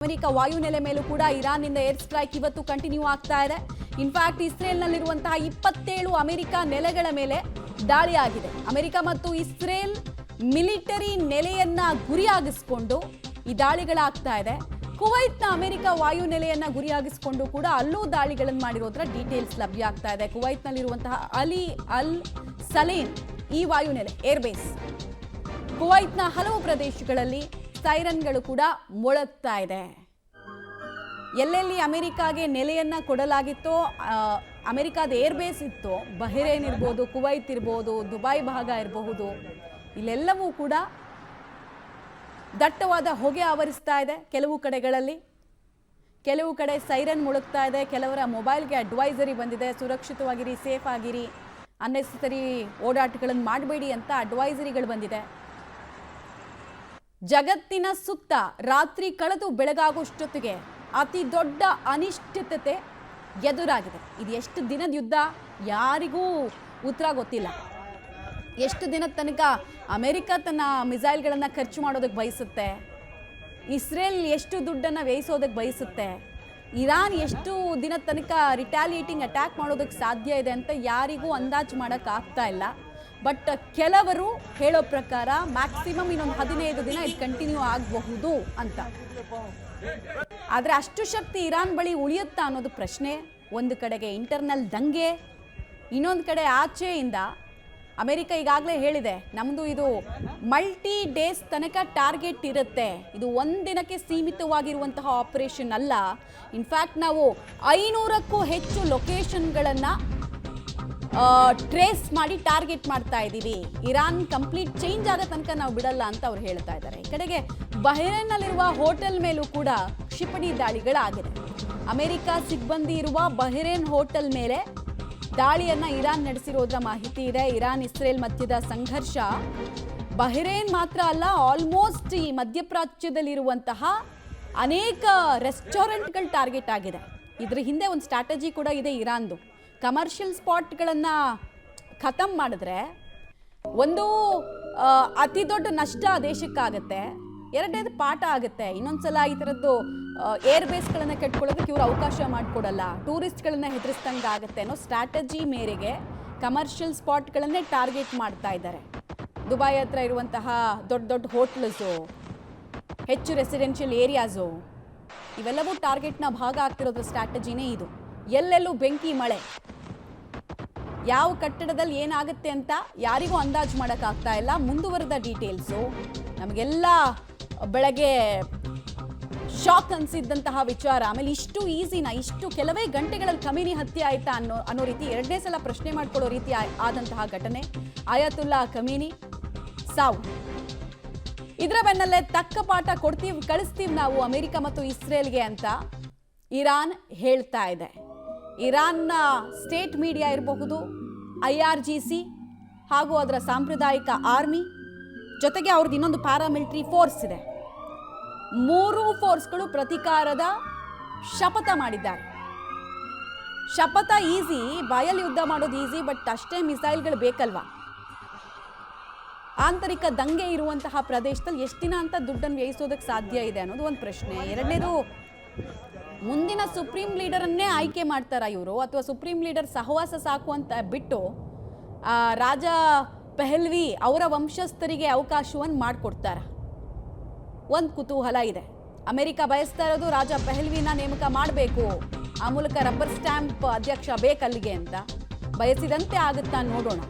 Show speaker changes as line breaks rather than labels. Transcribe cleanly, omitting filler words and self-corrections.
America ವಾಯುನೆಲೆ ಮೇಲೂ ಕೂಡ ಇರಾನ್ನಿಂದ ಏರ್ ಸ್ಟ್ರೈಕ್ ಇವತ್ತು ಕಂಟಿನ್ಯೂ ಆಗ್ತಾ ಇದೆ. ಇನ್ಫ್ಯಾಕ್ಟ್ ಇಸ್ರೇಲ್ನಲ್ಲಿರುವಂತಹ 27 ಅಮೆರಿಕ ನೆಲೆಗಳ ಮೇಲೆ ದಾಳಿಯಾಗಿದೆ. ಅಮೆರಿಕ ಮತ್ತು ಇಸ್ರೇಲ್ ಮಿಲಿಟರಿ ನೆಲೆಯನ್ನ ಗುರಿಯಾಗಿಸಿಕೊಂಡು ಈ ದಾಳಿಗಳಾಗ್ತಾ ಇದೆ. ಕುವೈತ್ನ ಅಮೆರಿಕ ವಾಯುನೆಲೆಯನ್ನ ಗುರಿಯಾಗಿಸಿಕೊಂಡು ಕೂಡ ಅಲ್ಲೂ ದಾಳಿಗಳನ್ನು ಮಾಡಿರೋದ್ರ ಡೀಟೇಲ್ಸ್ ಲಭ್ಯ ಆಗ್ತಾ ಇದೆ. ಕುವೈತ್ನಲ್ಲಿರುವಂತಹ ಅಲಿ ಅಲ್ ಸಲೇನ್ ಈ ವಾಯುನೆಲೆ ಏರ್ಬೇಸ್ ಕುವೈತ್ನ ಹಲವು ಪ್ರದೇಶಗಳಲ್ಲಿ ಸೈರನ್ಗಳು ಕೂಡ ಮೊಳಗ್ತಾ ಇದೆ. ಎಲ್ಲೆಲ್ಲಿ ಅಮೆರಿಕಾಗೆ ನೆಲೆಯನ್ನ ಕೊಡಲಾಗಿತ್ತೋ, ಅಮೆರಿಕಾದ ಏರ್ಬೇಸ್ ಇತ್ತು, ಬಹರೇನ್ ಇರ್ಬೋದು, ಕುವೈತ್ ಇರ್ಬೋದು, ದುಬೈ ಭಾಗ ಇರಬಹುದು, ಇಲ್ಲೆಲ್ಲವೂ ಕೂಡ ದಟ್ಟವಾದ ಹೊಗೆ ಆವರಿಸ್ತಾ ಇದೆ. ಕೆಲವು ಕಡೆಗಳಲ್ಲಿ ಕೆಲವು ಕಡೆ ಸೈರನ್ ಮೊಳಗ್ತಾ ಇದೆ. ಕೆಲವರ ಮೊಬೈಲ್ಗೆ ಅಡ್ವೈಸರಿ ಬಂದಿದೆ, ಸುರಕ್ಷಿತವಾಗಿರಿ, ಸೇಫ್ ಆಗಿರಿ, ಅನ್ನೆಸೆಸರಿ ಓಡಾಟಗಳನ್ನು ಮಾಡಬೇಡಿ ಅಂತ ಅಡ್ವೈಸರಿಗಳು ಬಂದಿದೆ. ಜಗತ್ತಿನ ಸುತ್ತ ರಾತ್ರಿ ಕಳೆದು ಬೆಳಗಾಗುವಷ್ಟೊತ್ತಿಗೆ ಅತಿ ದೊಡ್ಡ ಅನಿಶ್ಚಿತತೆ ಎದುರಾಗಿದೆ. ಇದು ಎಷ್ಟು ದಿನದ ಯುದ್ಧ ಯಾರಿಗೂ ಉತ್ತರ ಗೊತ್ತಿಲ್ಲ. ಎಷ್ಟು ದಿನದ ತನಕ ಅಮೆರಿಕ ತನ್ನ ಮಿಸೈಲ್ಗಳನ್ನು ಖರ್ಚು ಮಾಡೋದಕ್ಕೆ ಬಯಸುತ್ತೆ, ಇಸ್ರೇಲ್ ಎಷ್ಟು ದುಡ್ಡನ್ನು ವ್ಯಯಿಸೋದಕ್ಕೆ ಬಯಸುತ್ತೆ, ಇರಾನ್ ಎಷ್ಟು ದಿನದ ತನಕ ರಿಟ್ಯಾಲಿಯೇಟಿಂಗ್ ಅಟ್ಯಾಕ್ ಮಾಡೋದಕ್ಕೆ ಸಾಧ್ಯ ಇದೆ ಅಂತ ಯಾರಿಗೂ ಅಂದಾಜು ಮಾಡೋಕ್ಕಾಗ್ತಾ ಇಲ್ಲ. ಬಟ್ ಕೆಲವರು ಹೇಳೋ ಪ್ರಕಾರ ಮ್ಯಾಕ್ಸಿಮಮ್ ಇನ್ನೊಂದು 15 ದಿನ ಇದು ಕಂಟಿನ್ಯೂ ಆಗಬಹುದು ಅಂತ. ಆದರೆ ಅಷ್ಟು ಶಕ್ತಿ ಇರಾನ್ ಬಳಿ ಉಳಿಯುತ್ತಾ ಅನ್ನೋದು ಪ್ರಶ್ನೆ. ಒಂದು ಕಡೆಗೆ ಇಂಟರ್ನಲ್ ದಂಗೆ, ಇನ್ನೊಂದು ಕಡೆ ಆಚೆಯಿಂದ ಅಮೆರಿಕ ಈಗಾಗಲೇ ಹೇಳಿದೆ, ನಮ್ಮದು ಇದು ಮಲ್ಟಿ ಡೇಸ್ ತನಕ ಟಾರ್ಗೆಟ್ ಇರುತ್ತೆ, ಇದು ಒಂದಿನಕ್ಕೆ ಸೀಮಿತವಾಗಿರುವಂತಹ ಆಪರೇಷನ್ ಅಲ್ಲ. ಇನ್ಫ್ಯಾಕ್ಟ್ ನಾವು 500ಕ್ಕೂ ಹೆಚ್ಚು ಲೊಕೇಶನ್ಗಳನ್ನು ಟ್ರೇಸ್ ಮಾಡಿ ಟಾರ್ಗೆಟ್ ಮಾಡ್ತಾ ಇದ್ದೀವಿ, ಇರಾನ್ ಕಂಪ್ಲೀಟ್ ಚೇಂಜ್ ಆಗೋ ತನಕ ನಾವು ಬಿಡಲ್ಲ ಅಂತ ಅವ್ರು ಹೇಳ್ತಾ ಇದ್ದಾರೆ. ಈ ಕಡೆಗೆ ಬಹರೇನ್ನಲ್ಲಿರುವ ಹೋಟೆಲ್ ಮೇಲೂ ಕೂಡ ಕ್ಷಿಪಣಿ ದಾಳಿಗಳಾಗಿದೆ. ಅಮೆರಿಕ ಸಿಬ್ಬಂದಿ ಇರುವ ಬಹರೇನ್ ಹೋಟೆಲ್ ಮೇಲೆ ದಾಳಿಯನ್ನ ಇರಾನ್ ನಡೆಸಿರೋದ್ರ ಮಾಹಿತಿ ಇದೆ. ಇರಾನ್ ಇಸ್ರೇಲ್ ಮಧ್ಯದ ಸಂಘರ್ಷ ಬಹರೇನ್ ಮಾತ್ರ ಅಲ್ಲ, ಆಲ್ಮೋಸ್ಟ್ ಈ ಮಧ್ಯಪ್ರಾಚ್ಯದಲ್ಲಿರುವಂತಹ ಅನೇಕ ರೆಸ್ಟೋರೆಂಟ್ಗಳು ಟಾರ್ಗೆಟ್ ಆಗಿದೆ. ಇದ್ರ ಹಿಂದೆ ಒಂದು ಸ್ಟ್ರಾಟಜಿ ಕೂಡ ಇದೆ ಇರಾನ್ದು. ಕಮರ್ಷಿಯಲ್ ಸ್ಪಾಟ್ಗಳನ್ನು ಖತಮ್ ಮಾಡಿದ್ರೆ ಒಂದು ಅತಿ ದೊಡ್ಡ ನಷ್ಟ ದೇಶಕ್ಕಾಗತ್ತೆ, ಎರಡನೇದು ಪಾಠ ಆಗುತ್ತೆ. ಇನ್ನೊಂದ್ಸಲ ಈ ಥರದ್ದು ಏರ್ಬೇಸ್ಗಳನ್ನು ಕಟ್ಕೊಳ್ಳೋದಕ್ಕೆ ಇವರು ಅವಕಾಶ ಮಾಡಿಕೊಡಲ್ಲ, ಟೂರಿಸ್ಟ್ಗಳನ್ನ ಹೆದರಿಸ್ದಂಗೆ ಆಗುತ್ತೆ ಅನ್ನೋ ಸ್ಟ್ರಾಟಜಿ ಮೇರೆಗೆ ಕಮರ್ಷಿಯಲ್ ಸ್ಪಾಟ್ಗಳನ್ನೇ ಟಾರ್ಗೆಟ್ ಮಾಡ್ತಾ ಇದ್ದಾರೆ. ದುಬೈ ಹತ್ರ ಇರುವಂತಹ ದೊಡ್ಡ ದೊಡ್ಡ ಹೋಟ್ಲಸು, ಹೆಚ್ಚು ರೆಸಿಡೆನ್ಷಿಯಲ್ ಏರಿಯಾಸು, ಇವೆಲ್ಲವೂ ಟಾರ್ಗೆಟ್ನ ಭಾಗ ಆಗ್ತಿರೋದ್ರ ಸ್ಟ್ರಾಟಜಿನೇ ಇದು. ಎಲ್ಲೆಲ್ಲೂ ಬೆಂಕಿ ಮಳೆ, ಯಾವ ಕಟ್ಟಡದಲ್ಲಿ ಏನಾಗುತ್ತೆ ಅಂತ ಯಾರಿಗೂ ಅಂದಾಜು ಮಾಡೋಕ್ಕಾಗ್ತಾ ಇಲ್ಲ. ಮುಂದುವರೆದ ಡೀಟೇಲ್ಸು ನಮಗೆಲ್ಲ ಬೆಳಗ್ಗೆ ಶಾಕ್ ಅನಿಸಿದ್ದಂತಹ ವಿಚಾರ. ಆಮೇಲೆ ಇಷ್ಟು ಈಸಿನ, ಇಷ್ಟು ಕೆಲವೇ ಗಂಟೆಗಳಲ್ಲಿ ಖಮೇನಿ ಹತ್ಯೆ ಆಯ್ತಾ ಅನ್ನೋ ರೀತಿ ಎರಡನೇ ಸಲ ಪ್ರಶ್ನೆ ಮಾಡ್ಕೊಳ್ಳೋ ರೀತಿ ಆದಂತಹ ಘಟನೆ. ಆಯತುಲ್ಲಾ ಖಮೇನಿ ಸಾವು. ಇದರ ಬೆನ್ನಲ್ಲೇ ತಕ್ಕ ಪಾಠ ಕಳಿಸ್ತೀವಿ ನಾವು ಅಮೆರಿಕ ಮತ್ತು ಇಸ್ರೇಲ್ಗೆ ಅಂತ ಇರಾನ್ ಹೇಳ್ತಾ ಇದೆ. ಇರಾನ್ನ ಸ್ಟೇಟ್ ಮೀಡಿಯಾ ಇರಬಹುದು, IRGC ಹಾಗೂ ಅದರ ಸಾಂಪ್ರದಾಯಿಕ ಆರ್ಮಿ, ಜೊತೆಗೆ ಅವ್ರದ್ದು ಇನ್ನೊಂದು ಪ್ಯಾರಾಮಿಲಿಟರಿ ಫೋರ್ಸ್ ಇದೆ. 3 ಫೋರ್ಸ್ಗಳು ಪ್ರತೀಕಾರದ ಶಪಥ ಮಾಡಿದ್ದಾರೆ. ಶಪಥ ಈಸಿ, ಬಾಯಲ್ಲಿ ಯುದ್ಧ ಮಾಡೋದು ಈಸಿ, ಬಟ್ ಅಷ್ಟೇ ಮಿಸೈಲ್ಗಳು ಬೇಕಲ್ವಾ. ಆಂತರಿಕ ದಂಗೆ ಇರುವಂತಹ ಪ್ರದೇಶದಲ್ಲಿ ಎಷ್ಟು ದಿನ ಅಂತ ದುಡ್ಡನ್ನು ವ್ಯಯಿಸೋದಕ್ಕೆ ಸಾಧ್ಯ ಇದೆ ಅನ್ನೋದು ಒಂದು ಪ್ರಶ್ನೆ. ಎರಡನೇದು, ಮುಂದಿನ ಸುಪ್ರೀಂ ಲೀಡರನ್ನೇ ಆಯ್ಕೆ ಮಾಡ್ತಾರ ಇವರು, ಅಥವಾ ಸುಪ್ರೀಂ ಲೀಡರ್ ಸಹವಾಸ ಸಾಕು ಅಂತ ಬಿಟ್ಟು ರಾಜ ಪೆಹಲ್ವಿ ಅವರ ವಂಶಸ್ಥರಿಗೆ ಅವಕಾಶವನ್ನು ಮಾಡಿಕೊಡ್ತಾರ? ಒಂದು ಕುತೂಹಲ ಇದೆ. ಅಮೆರಿಕ ಬಯಸ್ತಾ ಇರೋದು ರಾಜ ಪೆಹಲ್ವಿನ ನೇಮಕ ಮಾಡಬೇಕು, ಆ ಮೂಲಕ ರಬ್ಬರ್ ಸ್ಟ್ಯಾಂಪ್ ಅಧ್ಯಕ್ಷ ಬೇಕಲ್ಲಿಗೆ ಅಂತ. ಬಯಸಿದಂತೆ ಆಗುತ್ತಾ ನೋಡೋಣ.